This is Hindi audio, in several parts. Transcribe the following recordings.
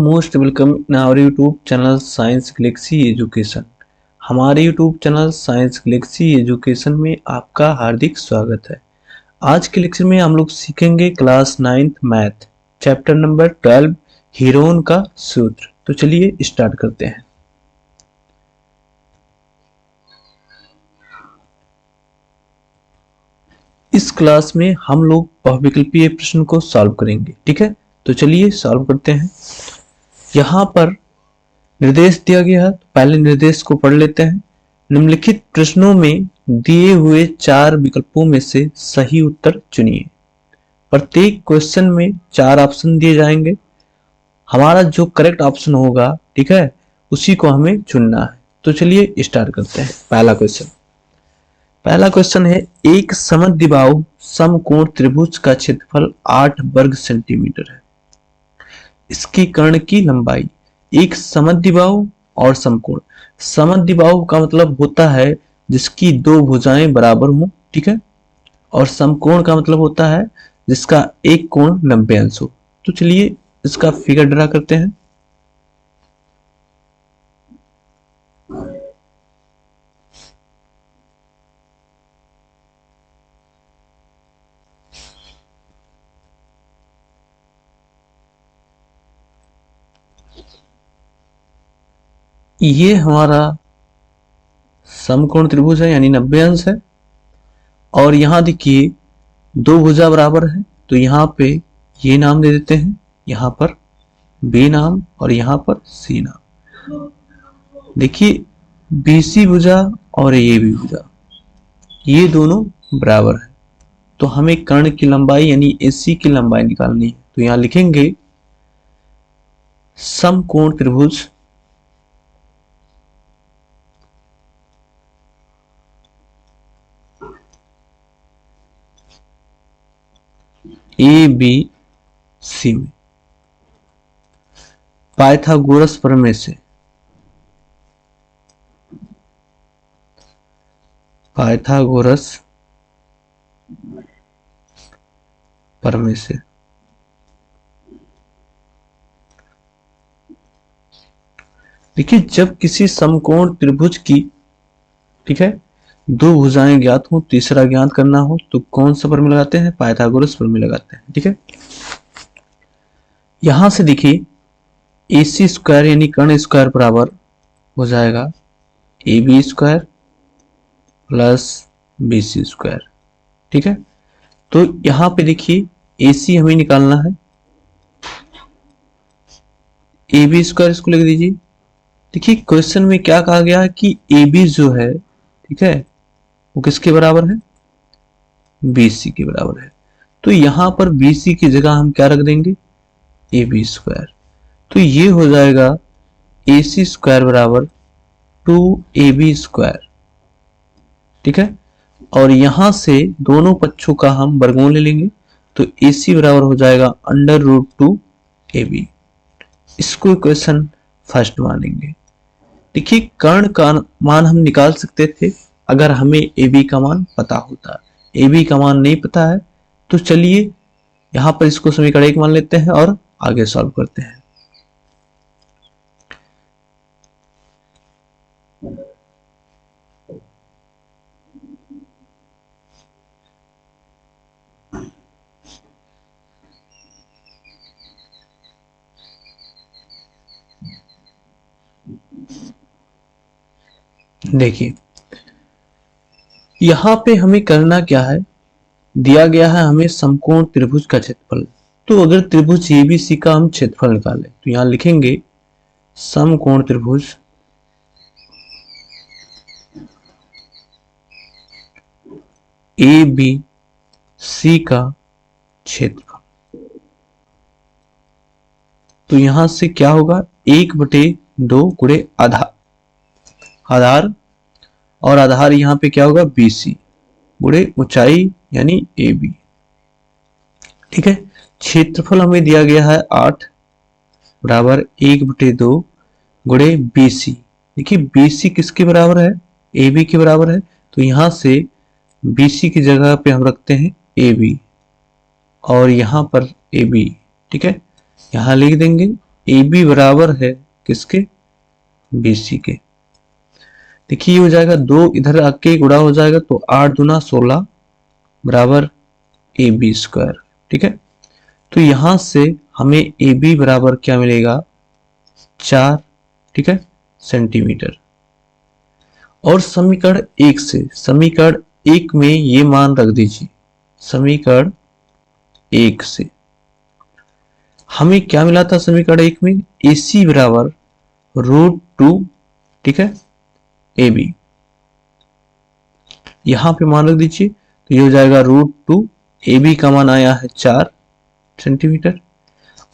Most welcome in our YouTube channel science galaxy education. हमारे YouTube channel science galaxy education में आपका हार्दिक स्वागत है। आज के लेक्चर में हम लोग सीखेंगे class 9th math chapter number 12 Heron का सूत्र। तो चलिए स्टार्ट करते हैं। इस क्लास में हम लोग बहुविकल्पीय प्रश्न को सॉल्व करेंगे। ठीक है, तो चलिए सॉल्व करते हैं। यहाँ पर निर्देश दिया गया है, तो पहले निर्देश को पढ़ लेते हैं। निम्नलिखित प्रश्नों में दिए हुए 4 विकल्पों में से सही उत्तर चुनिए। प्रत्येक क्वेश्चन में 4 ऑप्शन दिए जाएंगे। हमारा जो करेक्ट ऑप्शन होगा, ठीक है, उसी को हमें चुनना है। तो चलिए स्टार्ट करते हैं। पहला क्वेश्चन है, एक समद्विबाहु समकोण त्रिभुज का क्षेत्रफल 8 वर्ग सेंटीमीटर है। इसकी कर्ण की लंबाई। एक समद्विबाहु और समकोण। समद्विबाहु का मतलब होता है जिसकी दो भुजाएं बराबर हों, ठीक है, और समकोण का मतलब होता है जिसका एक कोण 90 अंश हो। तो चलिए इसका फिगर ड्रा करते हैं। ये हमारा समकोण त्रिभुज है, यानी 90 अंश है। और यहां देखिए दो भुजा बराबर है, तो यहां पे ये नाम दे देते हैं, यहां पर बी नाम और यहां पर सी नाम। देखिए बीसी भुजा और ये भी भुजा, ये दोनों बराबर है। तो हमें कर्ण की लंबाई यानी एसी की लंबाई निकालनी है। तो यहां लिखेंगे समकोण त्रिभुज ए बी सी में पाइथागोरस प्रमेय से देखिए जब किसी समकोण त्रिभुज की, ठीक है, दो भुजाएं ज्ञात हो, तीसरा ज्ञात करना हो, तो कौन सा प्रमेय लगाते हैं? पाइथागोरस प्रमेय लगाते हैं। ठीक है, यहां से देखिए AC स्क्वायर यानी कर्ण स्क्वायर बराबर हो जाएगा AB square plus BC square. ठीक है, तो यहां पे देखिए AC हमें निकालना है, AB स्क्वायर इसको लिख दीजिए। देखिए क्वेश्चन में क्या कहा गया है कि AB जो है, ठीक है, वो किसके बराबर है? BC के बराबर है। तो यहां पर BC की जगह हम क्या रख देंगे? AB square. तो ये हो जाएगा AC स्क्वायर बराबर 2AB स्क्वायर। ठीक है, और यहां से दोनों पक्षों का हम वर्गमूल ले लेंगे, तो AC बराबर हो जाएगा √2AB। इसको इक्वेशन फर्स्ट मानेंगे। देखिए कर्ण का मान हम निकाल सकते थे अगर हमें AB का मान पता होता। AB का मान नहीं पता है, तो चलिए यहां पर इसको समीकरण 1 मान लेते हैं और आगे सॉल्व करते हैं। देखिए यहां पे हमें करना क्या है, दिया गया है हमें समकोण त्रिभुज का क्षेत्रफल। तो अगर त्रिभुज ABC का हम क्षेत्रफल निकालें, तो यहां लिखेंगे समकोण त्रिभुज ABC का क्षेत्रफल। तो यहां से क्या होगा? 1/2 गुणे आधार और आधार यहां पे क्या होगा? BC गुणे ऊंचाई यानी AB। ठीक है, क्षेत्रफल हमें दिया गया है 8 बराबर 1/2 गुणे BC। देखिए BC किसके बराबर है? AB के बराबर है। तो यहां से BC की जगह पे हम रखते हैं AB और यहां पर AB। ठीक है, यहां लिख देंगे ए बी बराबर है किसके, बी सी के। देखिए ये हो जाएगा, दो इधर आके गुणा हो जाएगा तो 8 दूना 16 बराबर ए बी स्क्वायर। ठीक है, तो यहां से हमें ए बी बराबर क्या मिलेगा, 4, ठीक है, सेंटीमीटर। और समीकरण एक से, समीकरण एक में ये मान रख दीजिए, समीकरण एक से हमें क्या मिला था, समीकरण एक में ए सी बराबर √2, ठीक है, ए बी, यहां पे मान रख दीजिए, तो ये हो जाएगा √2, ए बी का मान आया है 4 सेंटीमीटर।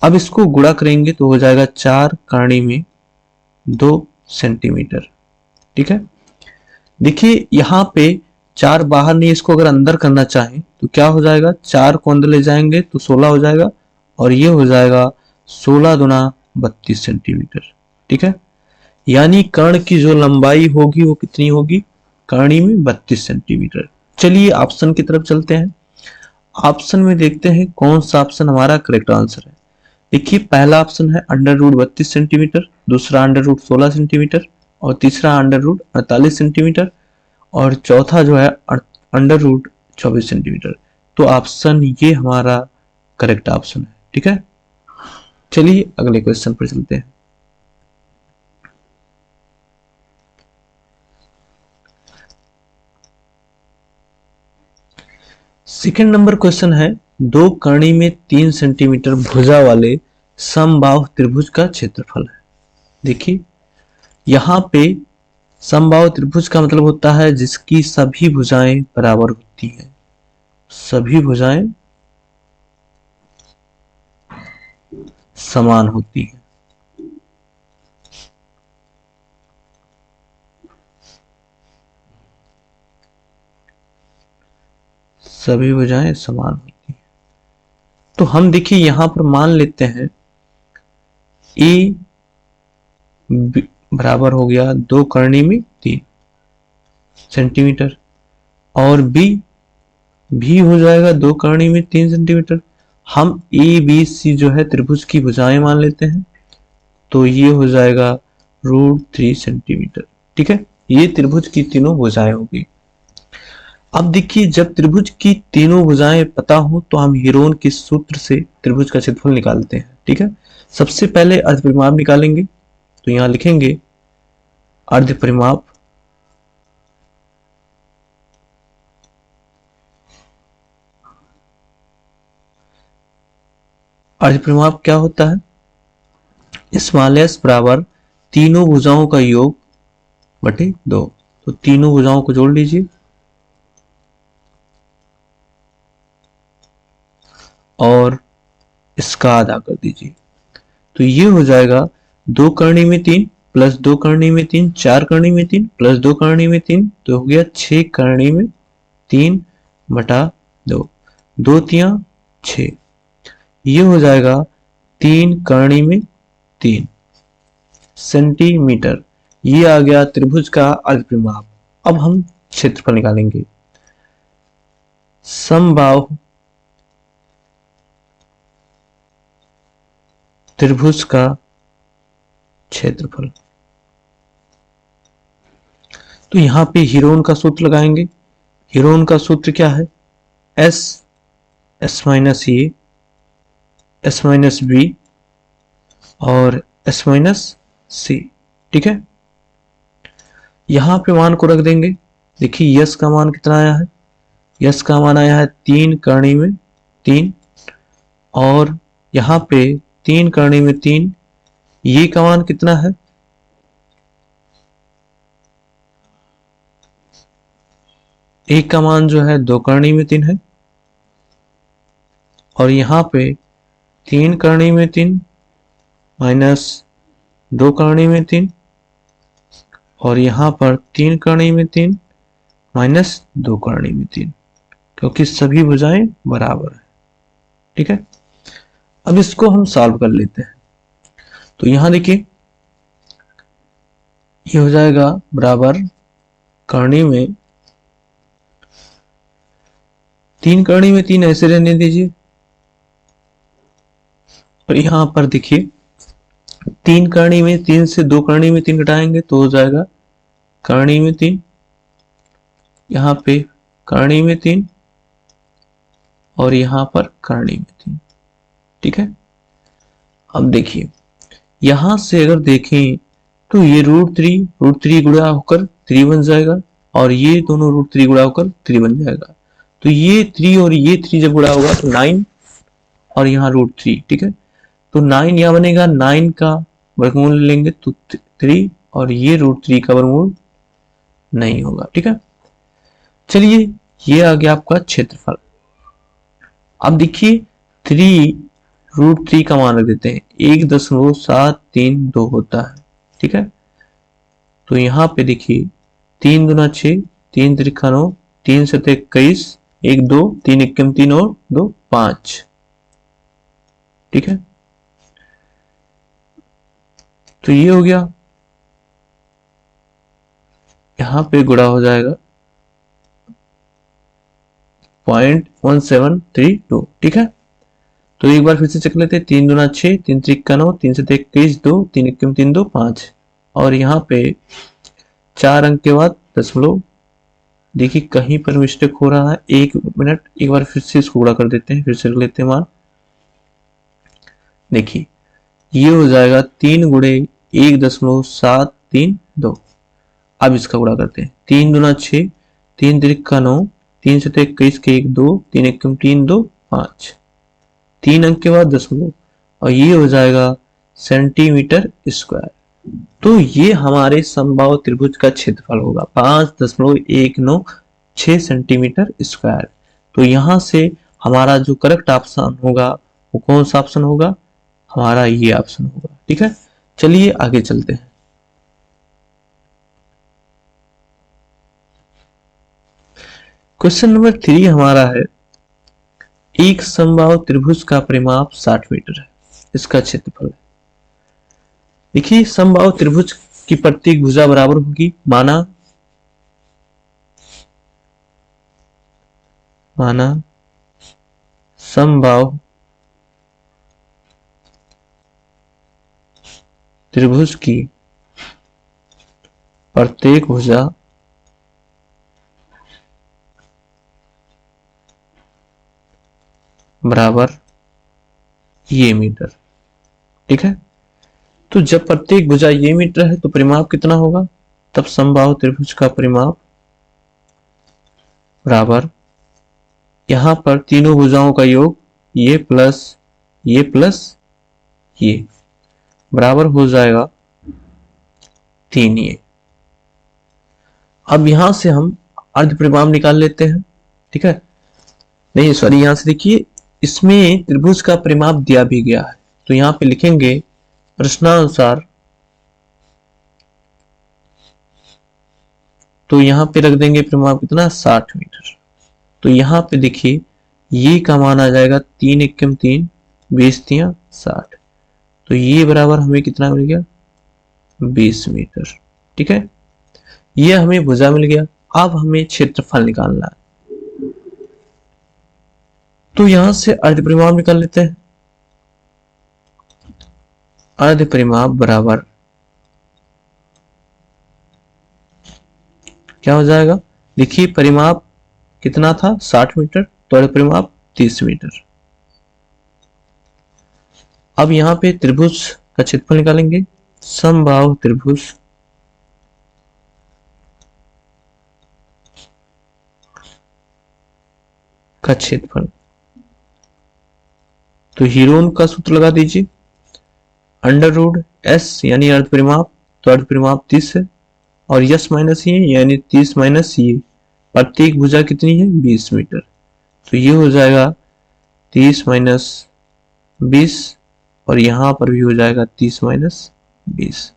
अब इसको गुणा करेंगे तो हो जाएगा 4 कर्ण में 2 सेंटीमीटर। ठीक है, देखिए यहां पे 4 बाहर नहीं, इसको अगर अंदर करना चाहें तो क्या हो जाएगा, 4 को अंदर ले जाएंगे तो 16 हो जाएगा, और ये हो जाएगा 16 दूना 32 सेंटीमीटर। ठीक है, यानी कर्ण की जो लंबाई होगी वो कितनी होगी, कर्णी में 32 सेंटीमीटर। चलिए ऑप्शन की तरफ चलते हैं। ऑप्शन में देखते हैं कौन सा ऑप्शन हमारा करेक्ट आंसर है। देखिए पहला ऑप्शन है √32 सेंटीमीटर, दूसरा √16 सेंटीमीटर, और तीसरा √48 सेंटीमीटर, और चौथा जो है √24 सेंटीमीटर। तो ऑप्शन ये हमारा करेक्ट ऑप्शन है। ठीक है, चलिए अगले क्वेश्चन पर चलते हैं। सेकंड नंबर क्वेश्चन है, दो कर्णी में 3 सेंटीमीटर भुजा वाले समबाहु त्रिभुज का क्षेत्रफल है। देखिए यहां पे समबाहु त्रिभुज का मतलब होता है जिसकी सभी भुजाएं बराबर होती हैं, सभी भुजाएं समान होती हैं। सभी भुजाएं समान होती हैं। तो हम देखिए यहां पर मान लेते हैं ए बराबर हो गया 2 कर्णी में 3 सेंटीमीटर, और भी हो जाएगा 2 कर्णी में 3 सेंटीमीटर। हम ए बी सी जो है त्रिभुज की भुजाएं मान लेते हैं, तो ये हो जाएगा √3 सेंटीमीटर। ठीक है, ये त्रिभुज की तीनों भुजाएं होगी। अब देखिए जब त्रिभुज की तीनों भुजाएं पता हो तो हम हीरोन के सूत्र से त्रिभुज का क्षेत्रफल निकालते हैं। ठीक है, सबसे पहले अर्ध परिमाप निकालेंगे, तो यहां लिखेंगे अर्ध परिमाप, अर्ध परिमाप क्या होता है, स्मॉल एस बराबर तीनों भुजाओं का योग बटे 2। तो तीनों भुजाओं को जोड़ लीजिए और इसका आधा कर दीजिए, तो ये हो जाएगा 2 कर्णी में 3 प्लस 2 कर्णी में 3, 4 कर्णी में 3 प्लस 2 कर्णी में 3, तो हो गया 6 कर्णी में 3 बटा 2, 2 तिया 6, ये हो जाएगा 3 कर्णी में 3 सेंटीमीटर। ये आ गया त्रिभुज का अर्ध परिमाप। अब हम क्षेत्रफल निकालेंगे, समबाहु त्रिभुज का क्षेत्रफल। तो यहां पे हीरोन का सूत्र लगाएंगे। हीरोन का सूत्र क्या है, S minus A, S minus B और एस माइनस सी। ठीक है, यहां पे मान को रख देंगे। देखिए यस का मान कितना आया है, यस का मान आया है 3 कर्णी में 3, और यहां पे 3 कर्णी में 3, ये का मान कितना है, एक का मान जो है 2 कर्णी में 3 है, और यहां पे 3 कर्णी में 3 माइनस 2 कर्णी में 3, और यहां पर 3 कर्णी में 3 माइनस 2 कर्णी में 3, क्योंकि सभी भुजाएं बराबर है। ठीक है, अब इसको हम सॉल्व कर लेते हैं। तो यहां देखिए ये हो जाएगा बराबर कर्णी में 3 कर्णी में 3 ऐसे रहने दीजिए, और यहां पर देखिए तीन करणी में, तीन से दो करणी में तीन घटाएंगे तो हो जाएगा करणी में तीन, यहाँ पे करणी में तीन और यहाँ पर करणी में तीन। ठीक है, अब देखिए यहां से अगर देखें तो ये रूट थ्री गुणा होकर थ्री बन जाएगा और ये दोनों रूट थ्री गुणा होकर थ्री बन जाएगा। तो ये थ्री और ये थ्री जब गुणा होगा तो नाइन और यहाँ रूट थ्री। ठीक है, तो नाइन यहाँ बनेगा, नाइन का वर्गमूल लेंगे तो थ्री और ये रूट थ्री का वर्गमूल नहीं होगा। ठीक है, चलिए ये आ गया आपका क्षेत्रफल। अब देखिए थ्री रूट थ्री का मान रख देते हैं, 1.732 होता है। ठीक है, तो यहाँ पे देखिए तीन दुना 6, तीन त्रिका 9, तीन सतह 21, एक दो, तीन इक्कीम तीन और दो 5। ठीक है, तो ये हो गया, यहाँ पे गुणा हो जाएगा 0.1732। ठीक है, तो एक बार फिर से चेक लेते हैं, तीन दुना 6, तीन त्रिका 9, तीन सतह 21, दो, तीन इक्कीम तीन दो 5 और यहाँ पे 4 अंक के बाद दशमलव। देखिए कहीं पर मिस्टेक हो रहा है, एक मिनट, एक बार फिर से इसको गुणा कर देते हैं, फिर से लेते हैं मान। देखिए ये हो जाएगा 3 गुणे 1.732। अब इसका गुणा करते हैं, तीन दुना 6, तीन त्रिका 9, तीन सतह 21 के एक दो, तीन इक्कीम तीन दो 5, तीन अंक के बाद दशमलव और ये हो जाएगा सेंटीमीटर स्क्वायर। तो ये हमारे समबाहु त्रिभुज का क्षेत्रफल होगा 5.196 सेंटीमीटर स्क्वायर। तो यहां से हमारा जो करेक्ट ऑप्शन होगा वो कौन सा ऑप्शन होगा, हमारा ये ऑप्शन होगा। ठीक है, चलिए आगे चलते हैं। क्वेश्चन नंबर 3 हमारा है, एक समबाहु त्रिभुज का परिमाप 60 मीटर है, इसका क्षेत्रफल है। देखिए समबाहु त्रिभुज की प्रत्येक भुजा बराबर होगी, माना समबाहु त्रिभुज की प्रत्येक भुजा बराबर ये मीटर। ठीक है, तो जब प्रत्येक भुजा ये मीटर है तो परिमाप कितना होगा, तब समबाहु त्रिभुज का परिमाप बराबर यहां पर तीनों भुजाओं का योग, ये प्लस ये बराबर हो जाएगा 3 ये। अब यहां से हम अर्ध परिमाप निकाल लेते हैं। ठीक है, नहीं सॉरी, यहां से देखिए इसमें त्रिभुज का परिमाप दिया भी गया है, तो यहां पे लिखेंगे प्रश्नानुसार, तो यहां पे रख देंगे परिमाप कितना 60 मीटर। तो यहां पे देखिए ये का मान आ जाएगा, तीन इक्कीम तीन, 20 तियां 60, तो ये बराबर हमें कितना मिल गया 20 मीटर। ठीक है, ये हमें भुजा मिल गया। अब हमें क्षेत्रफल निकालना है, तो यहां से अर्ध परिमाप निकाल लेते हैं। अर्ध परिमाप बराबर क्या हो जाएगा, देखिए परिमाप कितना था 60 मीटर, तो अर्ध परिमाप 30 मीटर। अब यहां पे त्रिभुज का क्षेत्रफल निकालेंगे, समबाहु त्रिभुज का क्षेत्रफल, तो हीरोन का सूत्र लगा दीजिए, अंडर रूट एस यानी अर्ध परिमाप, तो अर्ध परिमाप 30 है और यस माइनस ये यानी 30 माइनस ये, प्रत्येक भुजा कितनी है 20 मीटर, तो ये हो जाएगा 30 माइनस 20 और यहां पर भी हो जाएगा 30 माइनस 20।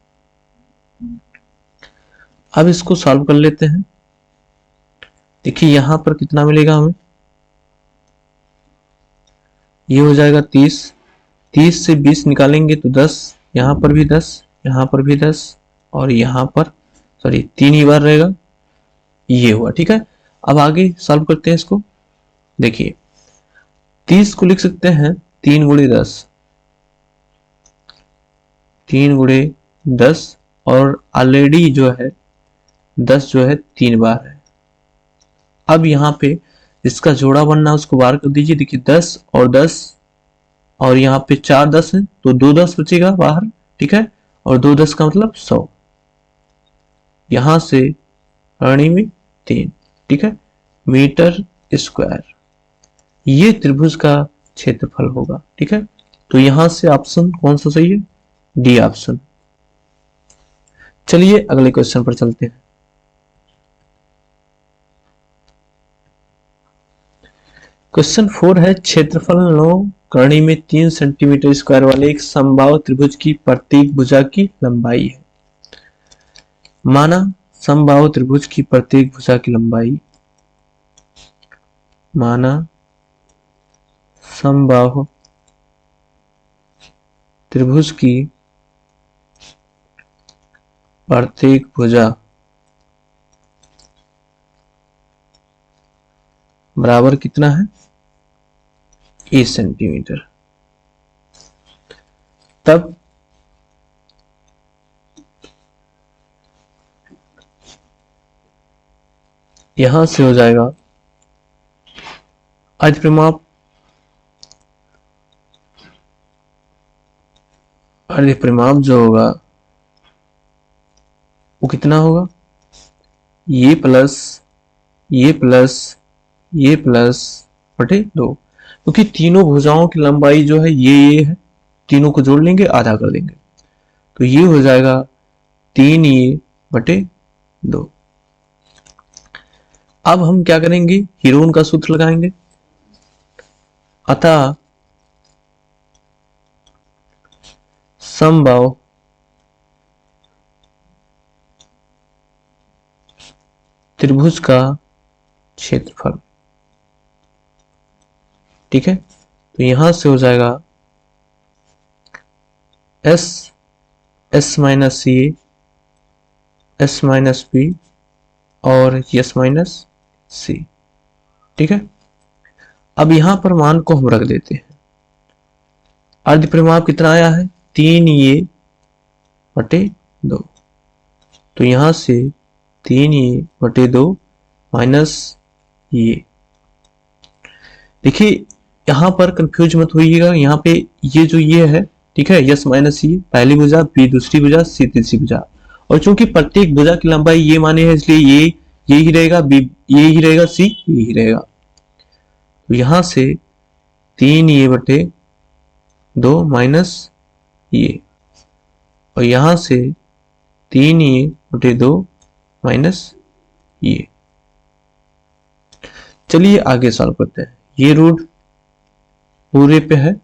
अब इसको सॉल्व कर लेते हैं। देखिए यहां पर कितना मिलेगा हमें, ये हो जाएगा 30, 30 से 20 निकालेंगे तो 10, यहां पर भी 10, यहां पर भी 10 और यहां पर सॉरी 3 ही बार रहेगा, ये हुआ। ठीक है, अब आगे सॉल्व करते हैं इसको। देखिए 30 को लिख सकते हैं 3 गुणे 10, 3 गुणे 10 और ऑलरेडी जो है 10 जो है 3 बार है। अब यहाँ पे इसका जोड़ा बनना उसको बाहर कर दीजिए। देखिए 10 और 10 और यहाँ पे 4 10 है तो 2 10 बचेगा बाहर, ठीक है, और 2 10 का मतलब 100, यहां से अरणी में 3, ठीक है, मीटर स्क्वायर ये त्रिभुज का क्षेत्रफल होगा, ठीक है। तो यहां से ऑप्शन कौन सा सही है? D option. चलिए अगले क्वेश्चन पर चलते हैं। क्वेश्चन 4 है क्षेत्रफल 9 करणी में 3 सेंटीमीटर स्क्वायर वाले एक समबाहु त्रिभुज की प्रत्येक भुजा की लंबाई है। माना समबाहु त्रिभुज की प्रत्येक भुजा की लंबाई, माना समबाहु त्रिभुज की प्रत्येक भुजा बराबर कितना है? 1 सेंटीमीटर। तब यहां से हो जाएगा अधिपरिमाप, अधिपरिमाप जो होगा वो कितना होगा? ये प्लस ये प्लस ये प्लस बटे 2, क्योंकि तीनों भुजाओं की लंबाई जो है ये है, तीनों को जोड़ लेंगे आधा कर देंगे तो ये हो जाएगा 3 ये बटे 2। अब हम क्या करेंगे? हीरोन का सूत्र लगाएंगे। अतः समबाहु त्रिभुज का क्षेत्रफल, ठीक है, तो यहां से हो जाएगा S S minus A S minus B और एस माइनस सी, ठीक है। अब यहां पर मान को हम रख देते हैं। अर्धपरिमाप कितना आया है? 3 ये बटे 2, तो यहां से 3 ये बटे 2 माइनस ये। देखिए यहां पर कंफ्यूज मत होइएगा, यहाँ पे ये जो ये है, ठीक है, यस माइनस ये पहली भुजा, बी दूसरी भुजा, सी तीसरी भुजा, और चूंकि प्रत्येक भुजा की लंबाई ये माने है इसलिए ये ही रहेगा, बी ये ही रहेगा, सी ये ही रहेगा। तो यहां से 3 ये बटे 2 माइनस ये, और यहां से 3 ये बटे 2 माइनस ये। चलिए आगे सॉल्व करते हैं। ये रूट पूरे पे है,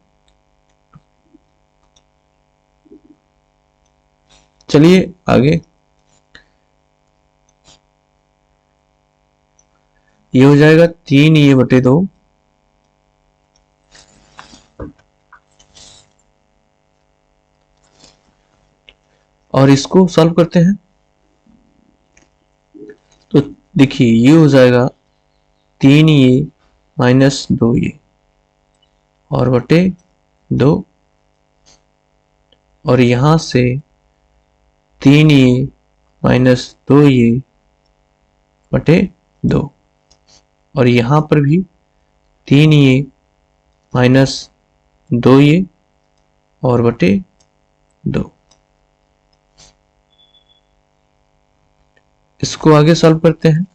चलिए आगे। ये हो जाएगा 3 ये बटे 2 और इसको सॉल्व करते हैं तो देखिए ये हो जाएगा 3 ये माइनस 2 ये और बटे 2, और यहां से 3 ये माइनस 2 ये बटे 2, और यहां पर भी 3 ये माइनस 2 ये और बटे 2। इसको आगे सॉल्व करते हैं।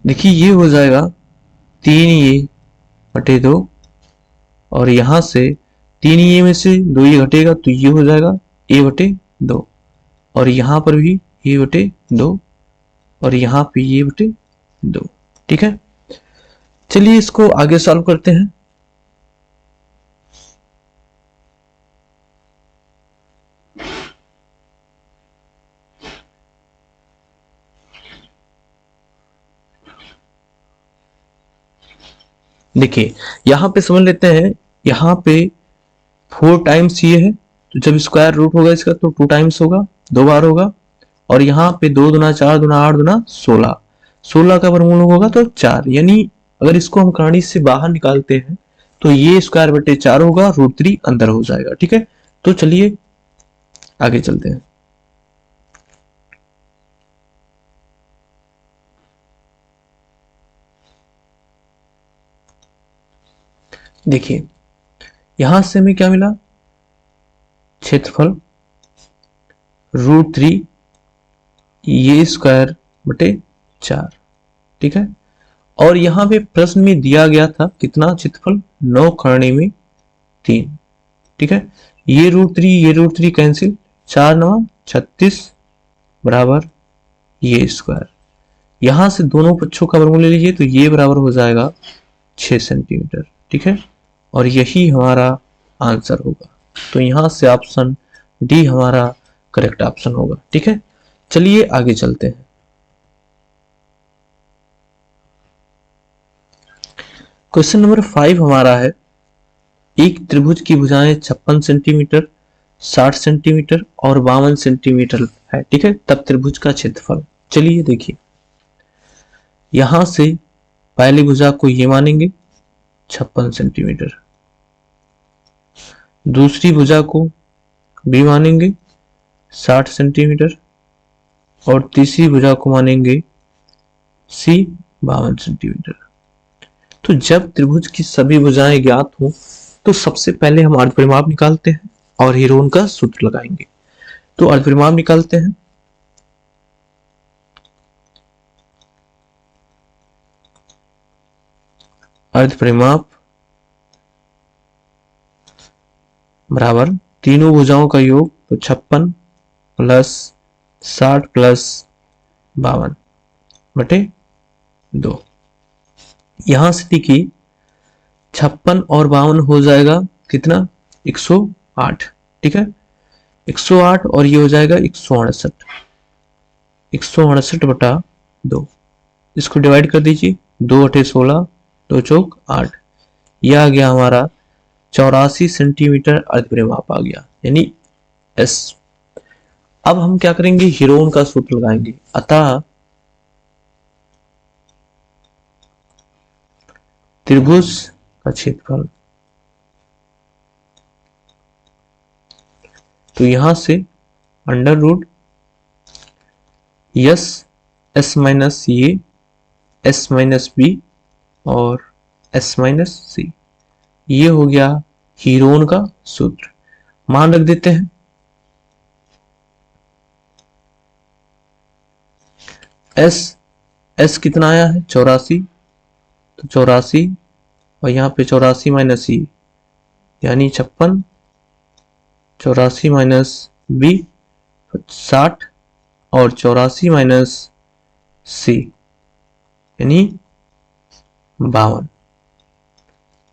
देखिए ये हो जाएगा 3 ये बटे 2, और यहां से 3 ये में से 2 ये घटेगा तो ये हो जाएगा ए बटे 2, और यहां पर भी ए बटे 2 और यहां पे ये बटे 2, ठीक है। चलिए इसको आगे सॉल्व करते हैं। देखिए यहां पे समझ लेते हैं, यहां पे 4 टाइम्स ये है तो जब स्क्वायर रूट होगा इसका तो 2 टाइम्स होगा, 2 बार होगा, और यहाँ पे 2 दूना 4 दूना 8 दूना 16, 16 का वर्गमूल होगा तो 4, यानी अगर इसको हम कहानी से बाहर निकालते हैं तो ये स्क्वायर बटे 4 होगा, √3 अंदर हो जाएगा। ठीक है, तो चलिए आगे चलते हैं। देखिए यहां से हमें क्या मिला, क्षेत्रफल √3 ये स्क्वायर बटे 4। ठीक है, और यहां पे प्रश्न में दिया गया था कितना क्षेत्रफल, 9 करने में 3। ठीक है, ये √3 कैंसिल, 4 9 36 बराबर ये स्क्वायर। यहां से दोनों पक्षों का वर्गमूल ले लीजिए तो ये बराबर हो जाएगा 6 सेंटीमीटर। ठीक है, और यही हमारा आंसर होगा। तो यहां से ऑप्शन डी हमारा करेक्ट ऑप्शन होगा। ठीक है, चलिए आगे चलते हैं। क्वेश्चन नंबर 5 हमारा है, एक त्रिभुज की भुजाएं 56 सेंटीमीटर, 60 सेंटीमीटर और 52 सेंटीमीटर है। ठीक है, तब त्रिभुज का क्षेत्रफल। चलिए देखिए, यहां से पहली भुजा को ये मानेंगे 56 सेंटीमीटर, दूसरी भुजा को भी मानेंगे 60 सेंटीमीटर और तीसरी भुजा को मानेंगे सी 52 सेंटीमीटर। तो जब त्रिभुज की सभी भुजाएं ज्ञात हो तो सबसे पहले हम अर्धपरिमाप निकालते हैं और हीरोन का सूत्र लगाएंगे। तो अर्धपरिमाप निकालते हैं। अर्धपरिमाप बराबर तीनों भुजाओं का योग, तो 56 प्लस 60 प्लस 52 बटे 2। यहां से देखिए 56 और 52 हो जाएगा कितना, 108। ठीक है, 108 और ये हो जाएगा 168, 168 बटा 2। इसको डिवाइड कर दीजिए, 2 8 16, 2 चौक 8। यह आ गया हमारा 84 सेंटीमीटर अर्धपरिमाप आ गया, यानी एस। अब हम क्या करेंगे, हीरोन का सूत्र लगाएंगे। अतः त्रिभुज का क्षेत्रफल, तो यहां से under root S S minus ये, एस माइनस बी और एस माइनस सी, ये हो गया हीरोन का सूत्र। मान रख देते हैं। एस कितना आया है, 84, तो 84 और यहाँ पे 84 माइनस ई यानी 56, 84 माइनस बी 60 और 84 माइनस सी यानी 52।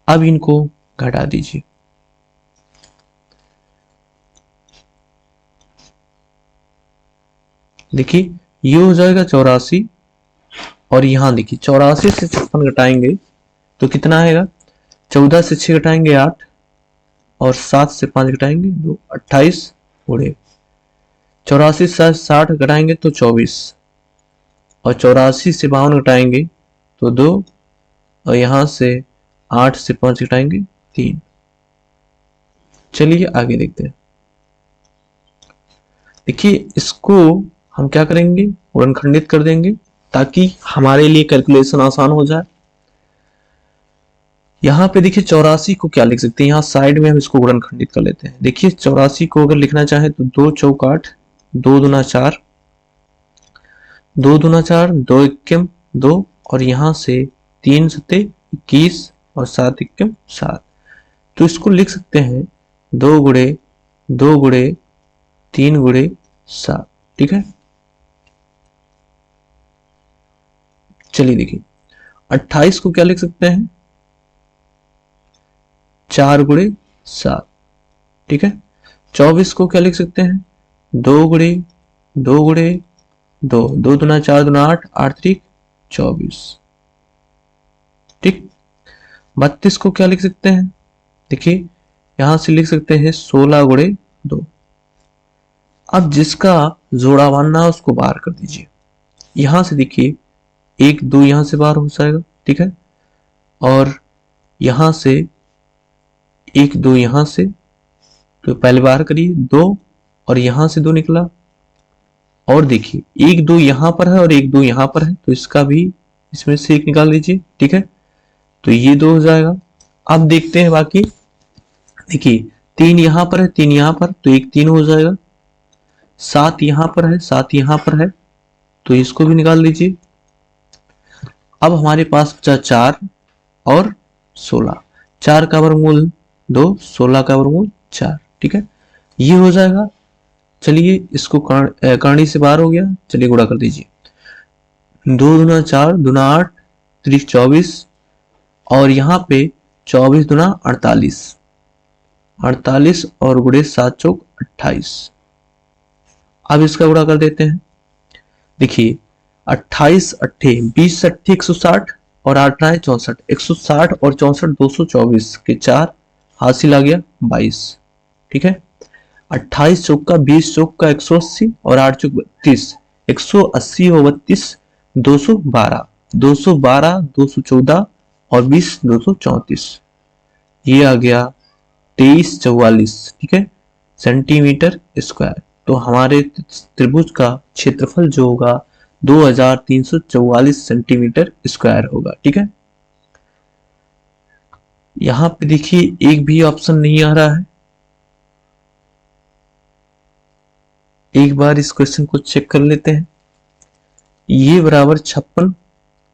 अब इनको घटा दीजिए। देखिए ये हो जाएगा 84 और यहां देखिए 84 से 56 घटाएंगे तो कितना आएगा, 14 से 6 घटाएंगे 8 और 7 से 5 घटाएंगे 2, 28 गुणे 84 से 60 घटाएंगे तो 24 और 84 से 52 घटाएंगे तो 2 और यहां से 8 से 5 घटाएंगे 3। चलिए आगे देखते हैं। देखिए इसको हम क्या करेंगे, गुणनखंडित कर देंगे ताकि हमारे लिए कैलकुलेशन आसान हो जाए। यहां पे देखिए 84 को क्या लिख सकते हैं, यहां साइड में हम इसको गुणनखंडित कर लेते हैं। देखिए 84 को अगर लिखना चाहे तो 2 चौक 8, 2 दूना 4, 2 दूना 4, 2 इक्कीम 2 और यहां से 3 सत्ते 21 और 7 इक्कीम 7। तो इसको लिख सकते हैं 2 गुणे 2 गुणे 3 गुणे 7। ठीक है, चलिए देखिए 28 को क्या लिख सकते हैं, 4 गुणे 7। ठीक है, 24 को क्या लिख सकते हैं, 2 गुणे 2 गुणे 2, 2 दूना 4 दूना 8, 8 3 24। ठीक, 32 को क्या लिख सकते हैं, देखिए यहां से लिख सकते हैं 16 गुणे 2। अब जिसका जोड़ा मानना है उसको बाहर कर दीजिए। यहां से देखिए 1 2 यहां से बाहर हो जाएगा। ठीक है, और यहां से 1 2 यहां से, तो पहले बाहर करिए 2 और यहां से 2 निकला, और देखिए 1 2 यहां पर है और 1 2 यहां पर है, तो इसका भी इसमें से 1 निकाल लीजिए। ठीक है, तो ये 2 हो जाएगा। अब देखते हैं बाकी, देखिए 3 यहां पर है, 3 यहां पर, तो 1 3 हो जाएगा। 7 यहां पर है, 7 यहां पर है, तो इसको भी निकाल लीजिए। अब हमारे पास बचा 4 और 16। 4 का वर्गमूल 2, 16 का वर्गमूल 4। ठीक है, ये हो जाएगा। चलिए इसको करनी से बाहर हो गया, चलिए गुणा कर दीजिए। 2 दूना 4, दूना 8, 3 24, और यहाँ पे 24 दूना 48, 48 और गुणे 7 चौक 28। अब इसका गुणा कर देते हैं। देखिए 28 अट्ठे 20 अट्ठे 160 और 8 9 64, 160 और 64 224 के 4 हासिल आ गया 22। ठीक है, 28 चौका 20 चौका 180 और 8 चौक 32, 180 और 32 212, 212 214 और 20 234, ये आ गया 2344। ठीक है, सेंटीमीटर स्क्वायर। तो हमारे त्रिभुज का क्षेत्रफल जो होगा 2344 सेंटीमीटर स्क्वायर होगा। ठीक है, यहां पे देखिए एक भी ऑप्शन नहीं आ रहा है। एक बार इस क्वेश्चन को चेक कर लेते हैं। ये बराबर 56,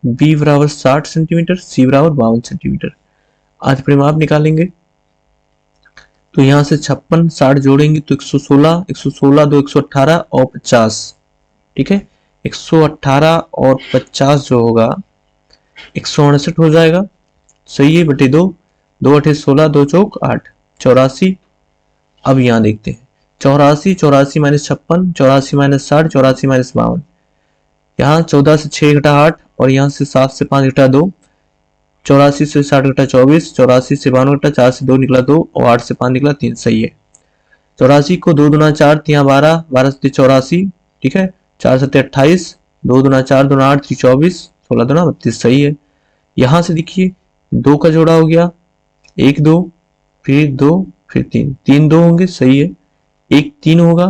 बी बराबर 60 सेंटीमीटर, सी बराबर 52 सेंटीमीटर। आज परिमाप निकालेंगे, तो यहां से 56 60 जोड़ेंगे तो 116, 116 2 118 और 50। ठीक है, 118 और 50 जो होगा 168 हो जाएगा। सही है, बटे 2, 2 अठे 16, 2 चौक 8, 84। अब यहां देखते हैं 84, 84 माइनस 56, 84 माइनस 60, 84 माइनस 52। यहाँ 14 से 6 घटा 8 और यहाँ से 7 से 5 घटा 2, 84 से 60 घटा 24, 84 से 52 घटा 4 से 2 निकला 2 और 8 से 5 निकला 3। सही है। 84 को 2 दूना 4, 3 12, 12 से 84। ठीक है, 4 से 28, 2 दूना 4 दूना 8, 24, 16 दूना 32। सही है। यहां से देखिए 2 का जोड़ा हो गया, 1 2 फिर 2 फिर 3, 3 2 होंगे। सही है, 1 3 होगा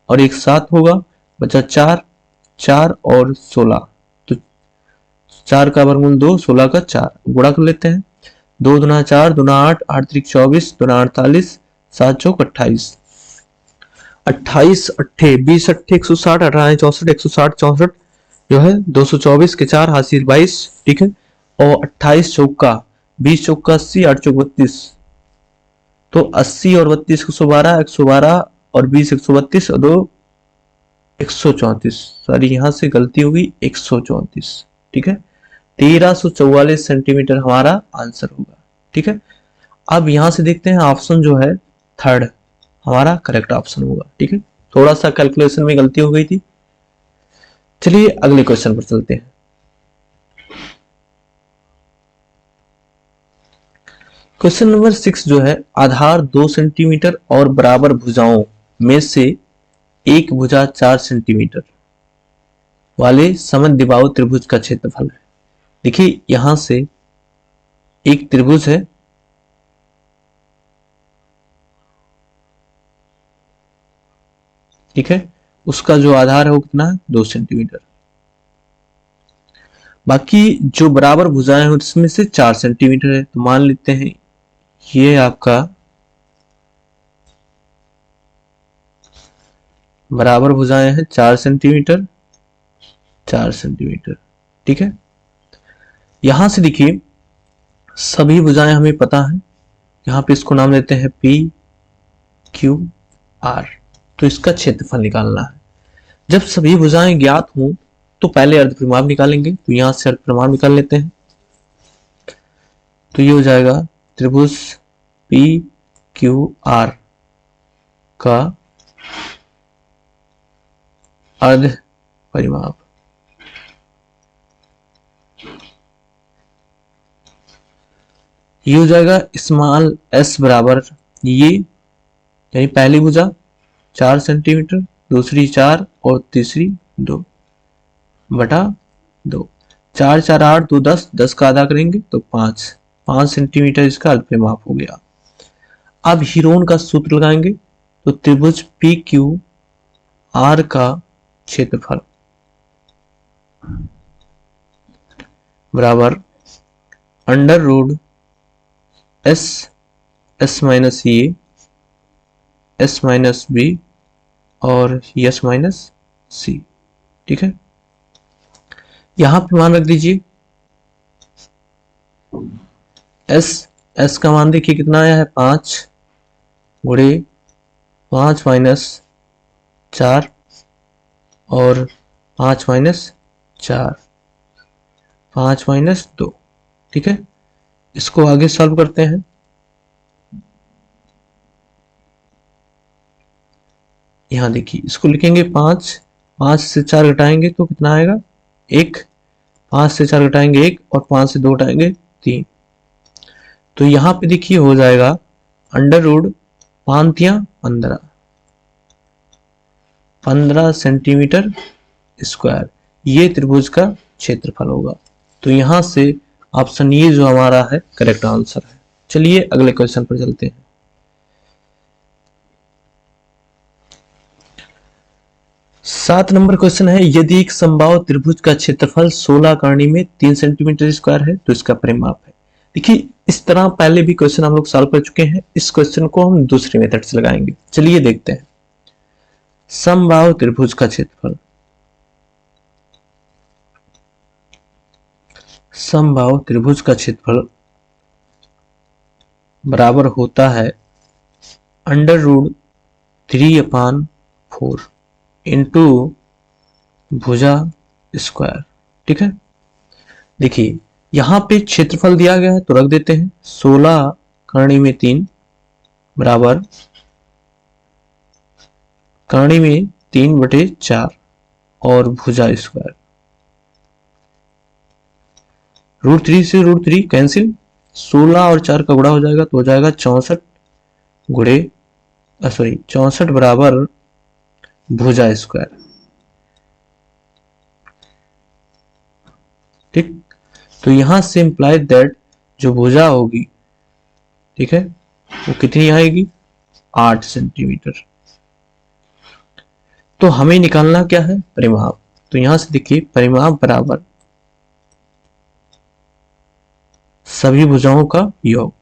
और 1 7 होगा, बचा 4, 4 और 16, तो 4 का वर्गमूल 2, 16 का 4। गुणा कर लेते हैं। 2 दूना 4, दूना 8, 8 3 24, दूना 48, 7 चौक 28, 28 अट्ठे 20 अट्ठे 160, 18 64, 160 64 जो है 224 के 4 हासिल 22। ठीक है, और 28 चौका 20 चौका 80, 8 चौक 32, तो 80 और 32 112, 112 और 20 132 और 2 134। सॉरी यहां से गलती होगी, 134। ठीक है, 1344 सेंटीमीटर हमारा आंसर होगा। ठीक है, अब यहां से देखते हैं ऑप्शन जो है थर्ड हमारा करेक्ट ऑप्शन होगा। ठीक है, थोड़ा सा कैलकुलेशन में गलती हो गई थी। चलिए अगले क्वेश्चन पर चलते हैं। क्वेश्चन नंबर 6 जो है, आधार 2 सेंटीमीटर और बराबर भुजाओं में से एक भुजा 4 सेंटीमीटर वाले समद्विबाहु त्रिभुज का क्षेत्रफल है। देखिए यहां से एक त्रिभुज है, ठीक है, उसका जो आधार है वो कितना है 2 सेंटीमीटर। बाकी जो बराबर भुजाएं हैं उसमें से 4 सेंटीमीटर है, तो मान लेते हैं ये आपका बराबर भुजाएं हैं 4 सेंटीमीटर, 4 सेंटीमीटर। ठीक है, यहां से देखिए सभी भुजाएं हमें पता है, यहां पे इसको नाम देते हैं पी क्यू आर। तो इसका क्षेत्रफल निकालना है। जब सभी भुजाएं ज्ञात हों तो पहले अर्धपरिमाप निकालेंगे, तो यहां से अर्धपरिमाप निकाल लेते हैं। तो ये हो जाएगा त्रिभुज पी क्यू आर का अर्ध परिमाप। ये हो जाएगा स्मॉल एस बराबर ये, यानी पहली भुजा 4 सेंटीमीटर, दूसरी 4 और तीसरी 2 बटा 2। 4 4 8 2 10, 10 का आधा करेंगे तो 5 सेंटीमीटर इसका अल्परिमाप हो गया। अब हीरोन का सूत्र लगाएंगे, तो त्रिभुज पी क्यू आर का क्षेत्रफल बराबर under root S S minus A S minus B और एस माइनस सी। ठीक है, यहां पे मान रख दीजिए एस का मान देखिए कितना आया है 5 गुणे 5 माइनस 4 और 5 माइनस 4, 5 माइनस 2। ठीक है, इसको आगे सॉल्व करते हैं। यहां देखिए इसको लिखेंगे 5 से 4 घटाएंगे तो कितना आएगा 1, 5 से 4 घटाएंगे 1 और 5 से 2 घटाएंगे 3। तो यहां पे देखिए हो जाएगा अंडर रूट 5 15 सेंटीमीटर स्क्वायर, ये त्रिभुज का क्षेत्रफल होगा। तो यहां से ऑप्शन ये जो हमारा है करेक्ट आंसर है। चलिए अगले क्वेश्चन पर चलते हैं। 7 नंबर क्वेश्चन है, यदि एक समबाहु त्रिभुज का क्षेत्रफल 16 कर्ण में 3 सेंटीमीटर स्क्वायर है तो इसका परिमाप है। देखिए इस तरह पहले भी क्वेश्चन हम लोग सॉल्व कर चुके हैं, इस क्वेश्चन को हम दूसरे मेथड से लगाएंगे। चलिए देखते हैं। समबाहु त्रिभुज का क्षेत्रफल, समबाहु त्रिभुज का क्षेत्रफल बराबर होता है अंडर रूट 3/4 इंटू भुजा स्क्वायर। ठीक है, देखिए यहां पे क्षेत्रफल दिया गया है तो रख देते हैं 16 कर्ण में 3 बराबर कर्ण में 3/4 और भुजा स्क्वायर। √3 से √3 कैंसिल, 16 और 4 का गुणा हो जाएगा तो हो जाएगा 64 गुणे 64 बराबर भुजा स्क्वायर। ठीक, तो यहां से इंप्लाइड दैट जो भुजा होगी, ठीक है, वो कितनी आएगी 8 सेंटीमीटर। तो हमें निकालना क्या है परिमाप। तो यहां से देखिए परिमाप बराबर सभी भुजाओं का योग।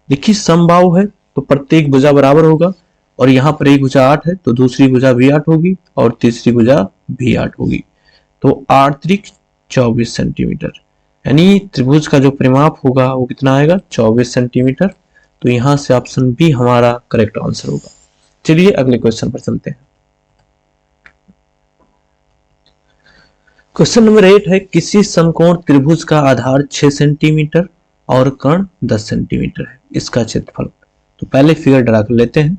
देखिए समबाहु है तो प्रत्येक भुजा बराबर होगा, और यहां पर एक भुजा 8 है तो दूसरी भुजा भी 8 होगी और तीसरी भुजा भी 8 होगी। तो 8 त्रिक 24 सेंटीमीटर, यानी त्रिभुज का जो परिमाप होगा वो कितना आएगा 24 सेंटीमीटर। तो यहां से ऑप्शन बी हमारा करेक्ट आंसर होगा। चलिए अगले क्वेश्चन पर चलते हैं। क्वेश्चन नंबर 8 है, किसी समकोण त्रिभुज का आधार 6 सेंटीमीटर और कर्ण 10 सेंटीमीटर है, इसका क्षेत्रफल। तो पहले फिगर ड्रा कर लेते हैं।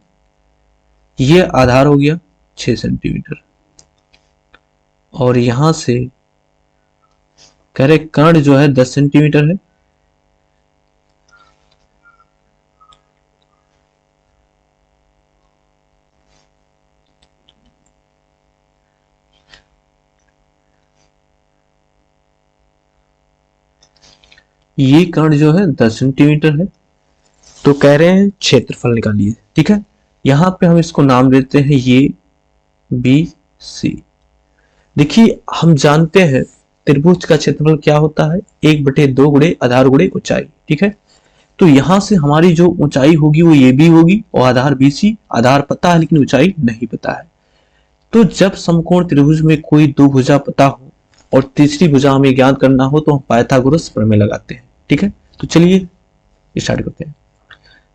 ये आधार हो गया 6 सेंटीमीटर और यहां से कह रहे कर्ण जो है 10 सेंटीमीटर है। ये कर्ण जो है 10 सेंटीमीटर है, तो कह रहे हैं क्षेत्रफल निकालिए। ठीक है, यहां पे हम इसको नाम देते हैं ये बी सी। देखिए हम जानते हैं त्रिभुज का क्षेत्रफल क्या होता है 1/2 गुणे आधार गुणे ऊंचाई। ठीक है, तो यहां से हमारी जो ऊंचाई होगी वो ये बी होगी और आधार बी सी। आधार पता है लेकिन ऊंचाई नहीं पता है। तो जब समकोण त्रिभुज में कोई दो भुजा पता हो और तीसरी भुजा हमें ज्ञात करना हो तो हम पाइथागोरस प्रमेय लगाते हैं। ठीक है, तो चलिए स्टार्ट करते हैं।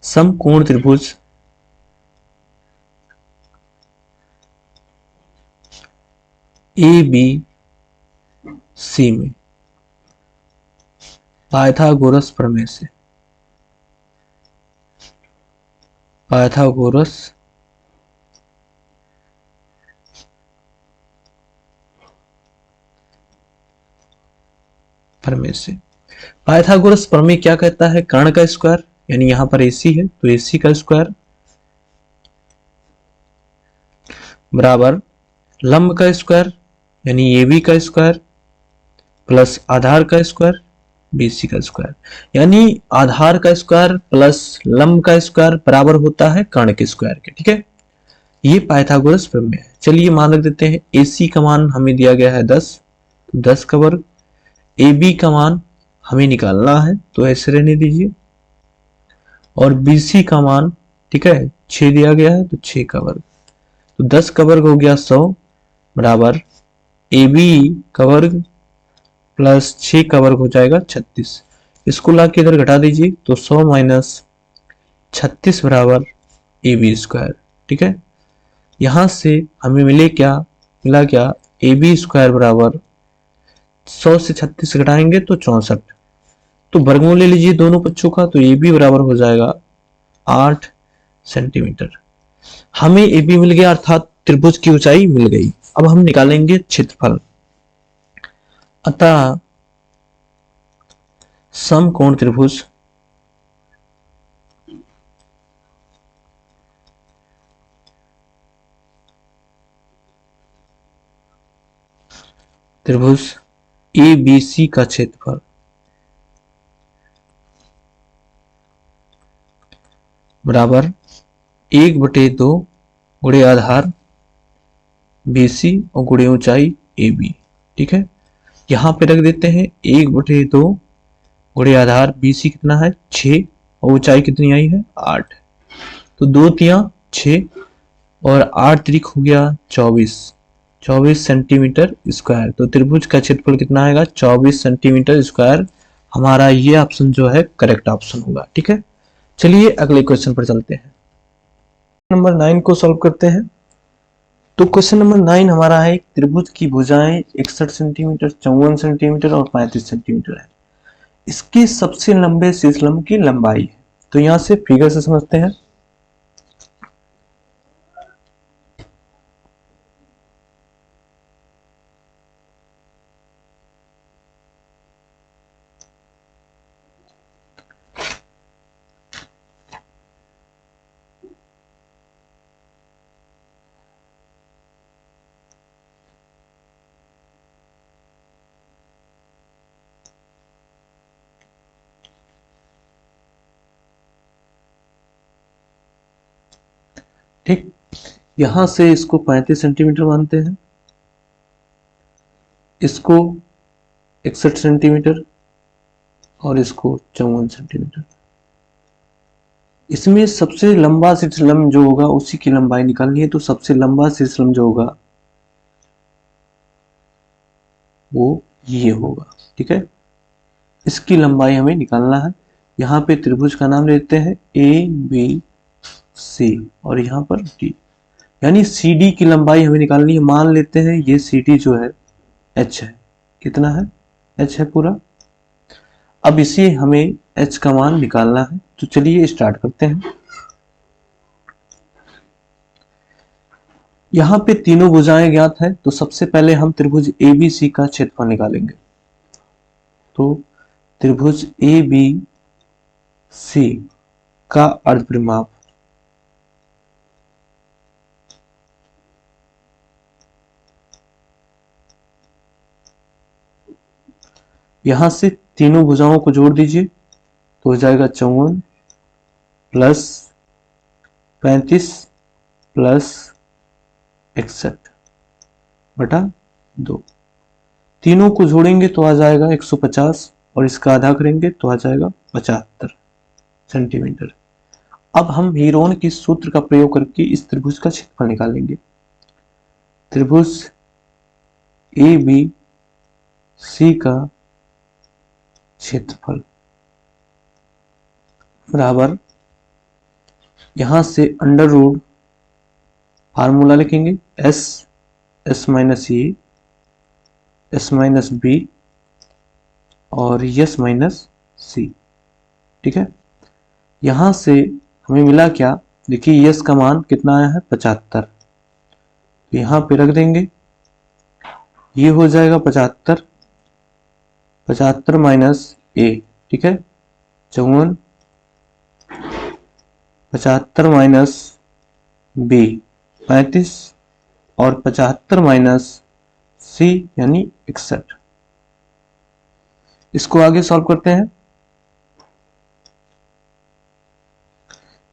समकोण त्रिभुज ए बी सी में पाइथागोरस प्रमेय से पाइथागोरस प्रमेय से पाइथागोरस प्रमेय क्या कहता है, कर्ण का स्क्वायर, यानी यहां पर AC है तो AC का स्क्वायर बराबर लंब का स्क्वायर यानी AB का स्क्वायर प्लस आधार का स्क्वायर BC का स्क्वायर, यानी आधार का स्क्वायर प्लस लंब का स्क्वायर बराबर होता है कर्ण के स्क्वायर के। ठीक है, ये पाइथागोरस प्रमेय है। चलिए मान रख देते हैं AC का मान हमें दिया गया है 10, तो 10 का वर्ग, AB का मान हमें निकालना है तो ऐसे रहने दीजिए, और BC का मान ठीक है 6 दिया गया है तो 6 का वर्ग, तो 10 का वर्ग हो गया 100 बराबर AB का वर्ग प्लस 6 का वर्ग हो जाएगा 36। इसको ला के इधर घटा दीजिए तो 100 माइनस 36 बराबर AB स्क्वायर। ठीक है, यहां से हमें मिला क्या AB स्क्वायर बराबर 100 से 36 घटाएंगे तो 64, तो वर्गमूल ले लीजिए दोनों पक्षों का, तो AB बराबर हो जाएगा 8 सेंटीमीटर। हमें AB मिल गया अर्थात त्रिभुज की ऊंचाई मिल गई। अब हम निकालेंगे क्षेत्रफल। अतः समकोण त्रिभुज ABC का क्षेत्रफल बराबर 1/2 गुणे आधार BC और गुणे ऊंचाई AB। ठीक है, यहां पे रख देते हैं 1/2 गुणे आधार BC कितना है 6 और ऊंचाई कितनी आई है 8, तो 2 तिया 6 और 8 त्रिक हो गया 24 सेंटीमीटर स्क्वायर। तो त्रिभुज का क्षेत्रफल कितना आएगा 24 सेंटीमीटर स्क्वायर। हमारा ये ऑप्शन जो है करेक्ट ऑप्शन होगा। ठीक है, चलिए अगले क्वेश्चन पर चलते हैं। नंबर 9 को सॉल्व करते हैं। तो क्वेश्चन नंबर 9 हमारा है त्रिभुज की भुजाएं 61 सेंटीमीटर, 54 सेंटीमीटर और 35 सेंटीमीटर है। इसके सबसे लंबे शीर्षलंब की लंबाई है। तो यहां से फिगर से समझते हैं। ठीक, यहां से इसको 35 सेंटीमीटर मानते हैं, इसको 61 सेंटीमीटर और इसको 54 सेंटीमीटर। इसमें सबसे लंबा शीर्षलंब जो होगा उसी की लंबाई निकालनी है। तो सबसे लंबा शीर्षलंब जो होगा वो ये होगा। ठीक है, इसकी लंबाई हमें निकालना है। यहाँ पे त्रिभुज का नाम लेते हैं ABC और यहाँ पर D, यानी CD की लंबाई हमें निकालनी है। मान लेते हैं ये CD जो है H है, कितना है H है पूरा। अब इसे हमें H का मान निकालना है, तो चलिए स्टार्ट करते हैं। यहाँ पे तीनों भुजाएं ज्ञात है, तो सबसे पहले हम त्रिभुज ABC का क्षेत्रफल निकालेंगे। तो त्रिभुज ABC का अर्धपरिमाप यहां से तीनों भुजाओं को जोड़ दीजिए तो हो जाएगा 54 प्लस 35 प्लस 61/2। तीनों को जोड़ेंगे तो आ जाएगा 150 और इसका आधा करेंगे तो आ जाएगा 75 सेंटीमीटर। अब हम हीरोन के सूत्र का प्रयोग करके इस त्रिभुज का क्षेत्रफल निकालेंगे। त्रिभुज ABC का क्षेत्रफल बराबर, यहां से अंडर रूट फार्मूला लिखेंगे S माइनस ए S माइनस बी और S माइनस सी। ठीक है, यहां से हमें मिला क्या, देखिए S का मान कितना आया है 75, तो यहां पे रख देंगे, ये हो जाएगा 75 माइनस ए। ठीक है, 54 75 माइनस बी 35 और 75 माइनस सी यानी 61। इसको आगे सॉल्व करते हैं।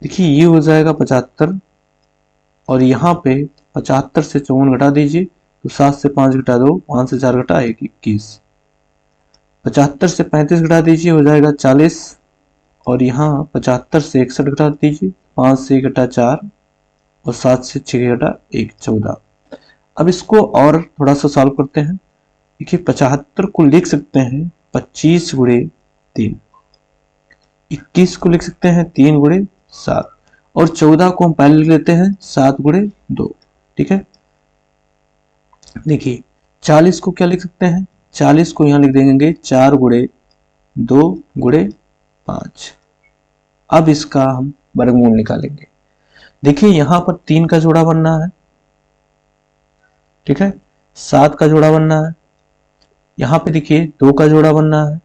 देखिए ये हो जाएगा 75 और यहाँ पे 75 से 54 घटा दीजिए तो 7 से 5 घटा 2, 5 से 4 घटा 1, 21। 75 से 35 घटा दीजिए हो जाएगा 40 और यहाँ 75 से 61 घटा दीजिए, 5 से 1 घटा 4 और 7 से 6 घटा 1, 14। अब इसको और थोड़ा सा सॉल्व करते हैं। देखिए 75 को लिख सकते हैं 25 गुणे 3, 21 को लिख सकते हैं 3 गुणे 7 और 14 को हम पहले लिख लेते हैं 7 गुणे 2। ठीक है, देखिए 40 को क्या लिख सकते हैं, 40 को यहां लिख देंगे 4 गुणे 2 गुणे 5। अब इसका हम वर्गमूल निकालेंगे। देखिए यहां पर 3 का जोड़ा बनना है, ठीक है, 7 का जोड़ा बनना है, यहाँ पे देखिए 2 का जोड़ा बनना है,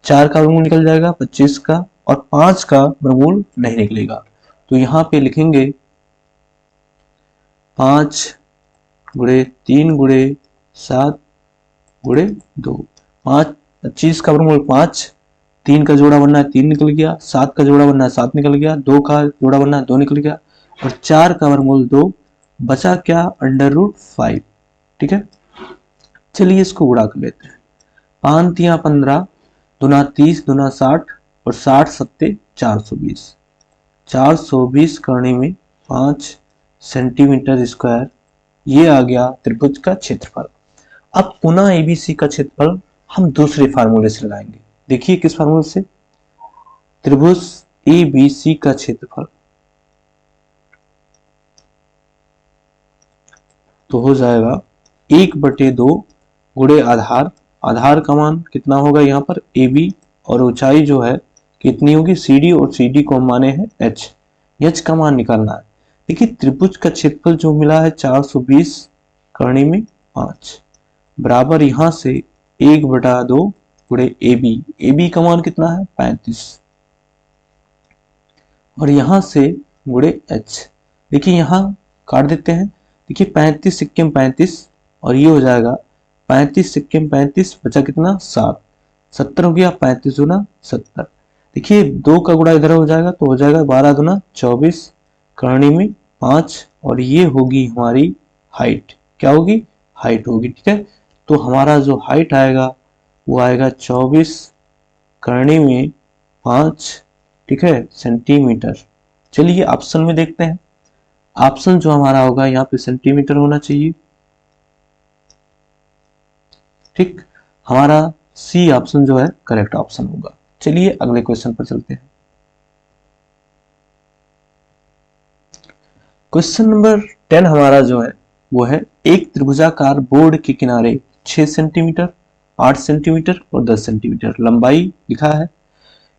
4 का वर्गमूल निकल जाएगा 25 का और 5 का वर्गमूल नहीं निकलेगा। तो यहाँ पे लिखेंगे 5 गुणे 3 गुणे 7 गुणे 2, 5, 25 का वर्गमूल 5, 3 का जोड़ा बनना है 3 निकल गया, 7 का जोड़ा बनना है 7 निकल गया, 2 का जोड़ा बनना है 2 निकल गया और 4 का वर्गमूल 2, बचा क्या √5। ठीक है, चलिए इसको गुणा कर लेते हैं। 5 तिया 15, दूना 30, दूना 60 और 60 सत्ते 420, 420 करने में 5 सेंटीमीटर स्क्वायर, ये आ गया त्रिभुज का क्षेत्रफल। अब पुनः एबीसी का क्षेत्रफल हम दूसरे फार्मूले से लगाएंगे। देखिए किस फार्मूले से, त्रिभुज एबीसी का क्षेत्रफल तो हो जाएगा 1/2 गुणे आधार, आधार का मान कितना होगा यहाँ पर AB और ऊंचाई जो है कितनी होगी CD और CD को माने हैं H, H का मान निकालना है। देखिए त्रिभुज का क्षेत्रफल जो मिला है 420 करने में 5 बराबर यहाँ से 1/2 गुणे AB, AB का मान कितना है 35 और यहाँ से गुणे H। देखिए यहाँ काट देते हैं, देखिए 35 सिक्किम 35 और ये हो जाएगा 35 सिक्किम 35, बचा कितना 7, 70 हो गया, 35 दूना 70। देखिए 2 का गुणा इधर हो जाएगा तो हो जाएगा 12 दूना 24 करनी में 5 और ये होगी हमारी हाइट, क्या होगी हाइट होगी। ठीक है, तो हमारा जो हाइट आएगा वो आएगा 24 करनी में 5, ठीक है, सेंटीमीटर। चलिए ऑप्शन में देखते हैं, ऑप्शन जो हमारा होगा यहाँ पे सेंटीमीटर होना चाहिए। ठीक, हमारा सी ऑप्शन जो है करेक्ट ऑप्शन होगा। चलिए अगले क्वेश्चन पर चलते हैं। क्वेश्चन नंबर 10 हमारा जो है वो है एक त्रिभुजाकार बोर्ड के किनारे 6 सेंटीमीटर, 8 सेंटीमीटर और 10 सेंटीमीटर लंबाई लिखा है।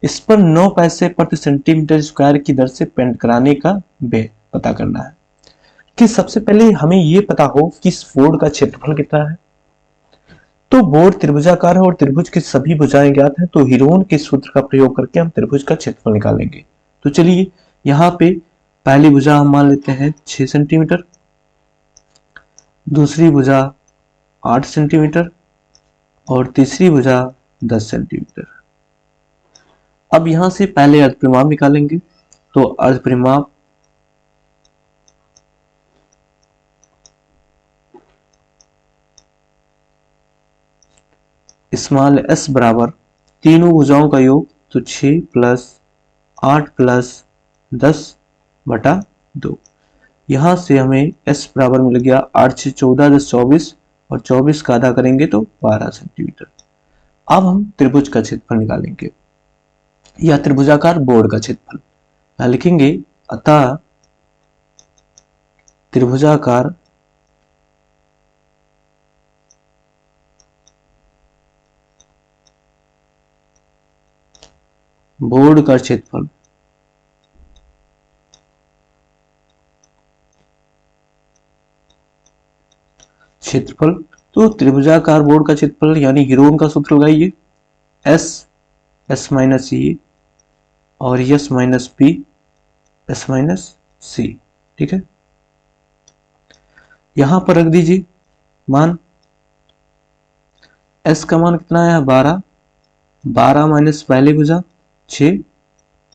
इस पर 9 पैसे प्रति सेंटीमीटर स्क्वायर की दर से पेंट कराने का व्यय पता करना है। कि सबसे पहले हमें ये पता हो कि इस बोर्ड का क्षेत्रफल कितना है। तो बोर्ड त्रिभुजाकार है और त्रिभुज की सभी भुजाएं ज्ञात है, तो हीरोन के सूत्र का प्रयोग करके हम त्रिभुज का क्षेत्रफल निकालेंगे। तो चलिए यहाँ पे पहली भुजा हम मान लेते हैं 6 सेंटीमीटर, दूसरी भुजा 8 सेंटीमीटर और तीसरी भुजा 10 सेंटीमीटर। अब यहां से पहले अर्धपरिमाप निकालेंगे। तो अर्धपरिमाप स्मॉल s बराबर तीनों भुजाओं का योग, तो 6 + 8 + 10/2। यहां से हमें s बराबर मिल गया 8 × 6 = 14, 10 = 24 और 24 का आधा करेंगे तो 12 सेंटीमीटर। अब हम त्रिभुज का क्षेत्रफल निकालेंगे या त्रिभुजाकार बोर्ड का क्षेत्रफल। यहां लिखेंगे अतः त्रिभुजाकार बोर्ड का क्षेत्रफल तो त्रिभुजाकार बोर्ड का क्षेत्रफल यानी हीरोन का सूत्र लगाइए, s - e और s - p s - c। ठीक है, यहां पर रख दीजिए मान, s का मान कितना है 12 12 माइनस पहली भुजा 6,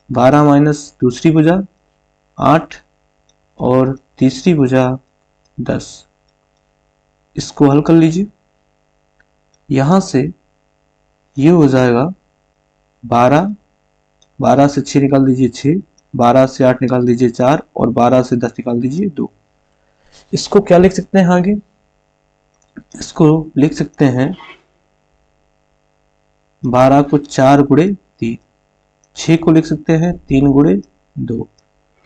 12 माइनस दूसरी भुजा 8 और तीसरी भुजा 10। इसको हल कर लीजिए। यहां से ये हो जाएगा 12 से 6 निकाल दीजिए 6, 12 से 8 निकाल दीजिए 4 और 12 से 10 निकाल दीजिए 2। इसको क्या लिख सकते हैं आगे? इसको लिख सकते हैं 12 को 4 गुणे 3, 6 को लिख सकते हैं 3 गुणे 2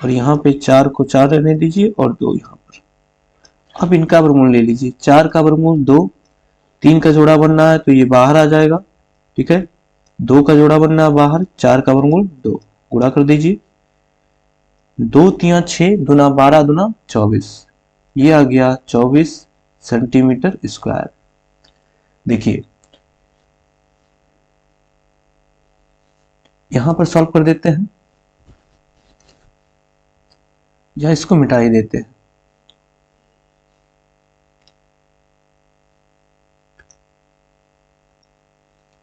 और यहाँ पे 4 को 4 रहने दीजिए और 2 यहाँ पर। अब इनका वर्गमूल ले लीजिए। 4 का वर्गमूल 2, 3 का जोड़ा बनना है तो ये बाहर आ जाएगा, ठीक है। 2 का जोड़ा बनना है बाहर, 4 का वर्गमूल 2, गुणा कर दीजिए। 2 3 6 दूना 12 दूना 24, ये आ गया 24 सेंटीमीटर स्क्वायर। देखिए यहां पर सॉल्व कर देते हैं या इसको मिटा ही देते हैं।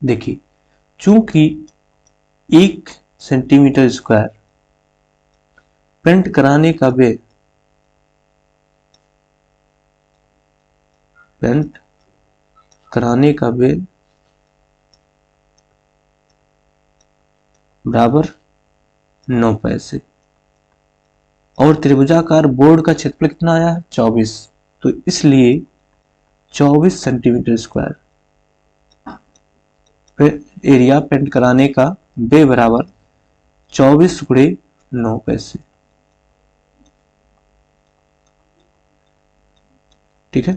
देखिए चूंकि 1 सेंटीमीटर स्क्वायर पेंट कराने का व्यय बराबर 9 पैसे और त्रिभुजाकार बोर्ड का क्षेत्रफल कितना आया है 24, तो इसलिए 24 सेंटीमीटर स्क्वायर एरिया पेंट कराने का व्यय बराबर 24 गुणे 9 पैसे, ठीक है।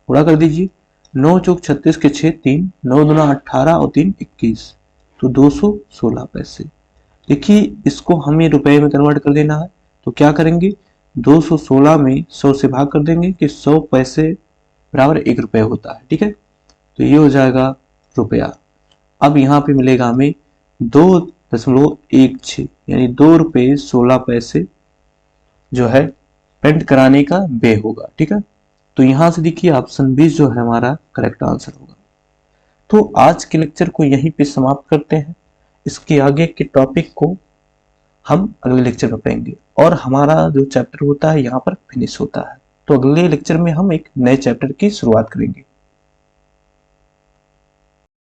गुणा कर दीजिए। 9 चौक 36 के 6 3, 9 दूना 18 और 3 21, तो 216 पैसे। देखिए इसको हमें रुपए में कन्वर्ट कर देना है तो क्या करेंगे, 216 में 100 से भाग कर देंगे कि 100 पैसे बराबर 1 रुपए होता है, ठीक है। तो ये हो जाएगा रुपया। अब यहाँ पे मिलेगा हमें 2.16 यानी 2 रुपये 16 पैसे जो है पेंट कराने का व्यय होगा, ठीक है। तो यहां से देखिए ऑप्शन 20 जो है हमारा करेक्ट आंसर होगा। तो आज के लेक्चर को यहीं पे समाप्त करते हैं। इसके आगे के टॉपिक को हम अगले लेक्चर में पढ़ेंगे और हमारा जो चैप्टर होता है यहाँ पर फिनिश होता है। तो अगले लेक्चर में हम एक नए चैप्टर की शुरुआत करेंगे।